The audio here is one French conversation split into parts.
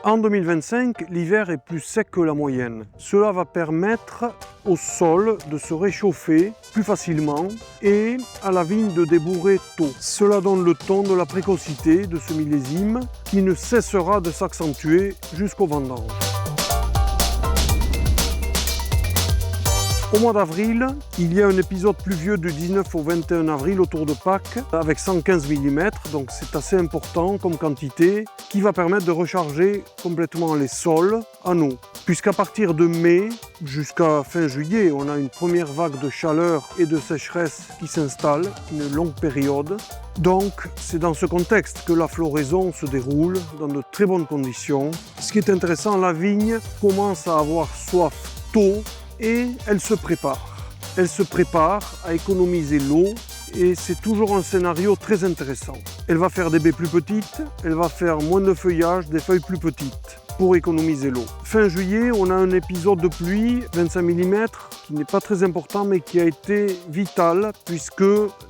En 2025, l'hiver est plus sec que la moyenne. Cela va permettre au sol de se réchauffer plus facilement et à la vigne de débourrer tôt. Cela donne le ton de la précocité de ce millésime qui ne cessera de s'accentuer jusqu'au vendange. Au mois d'avril, il y a un épisode pluvieux du 19 au 21 avril autour de Pâques avec 115 mm, donc c'est assez important comme quantité, qui va permettre de recharger complètement les sols en eau. Puisqu'à partir de mai jusqu'à fin juillet, on a une première vague de chaleur et de sécheresse qui s'installe, une longue période. Donc c'est dans ce contexte que la floraison se déroule dans de très bonnes conditions. Ce qui est intéressant, la vigne commence à avoir soif tôt, et elle se prépare. Elle se prépare à économiser l'eau et c'est toujours un scénario très intéressant. Elle va faire des baies plus petites, elle va faire moins de feuillage, des feuilles plus petites pour économiser l'eau. Fin juillet, on a un épisode de pluie, 25 mm, qui n'est pas très important mais qui a été vital puisque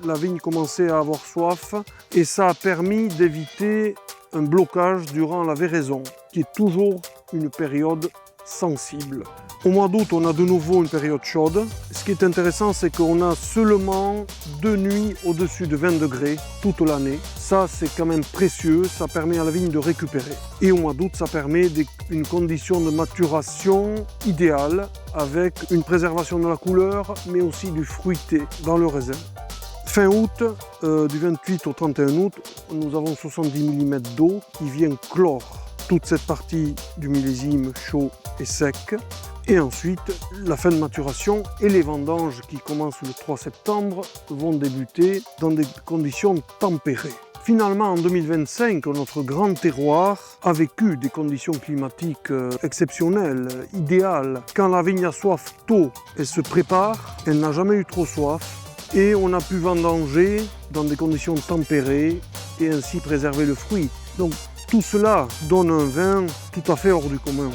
la vigne commençait à avoir soif et ça a permis d'éviter un blocage durant la véraison, qui est toujours une période sensible. Au mois d'août, on a de nouveau une période chaude. Ce qui est intéressant, c'est qu'on a seulement 2 nuits au-dessus de 20 degrés toute l'année. Ça, c'est quand même précieux, ça permet à la vigne de récupérer. Et au mois d'août, ça permet une condition de maturation idéale avec une préservation de la couleur, mais aussi du fruité dans le raisin. Fin août, du 28 au 31 août, nous avons 70 mm d'eau qui vient clore toute cette partie du millésime chaud et sec. Et ensuite, la fin de maturation et les vendanges qui commencent le 3 septembre vont débuter dans des conditions tempérées. Finalement, en 2025, notre grand terroir a vécu des conditions climatiques exceptionnelles, idéales. Quand la vigne a soif tôt, elle se prépare, elle n'a jamais eu trop soif et on a pu vendanger dans des conditions tempérées et ainsi préserver le fruit. Donc tout cela donne un vin tout à fait hors du commun.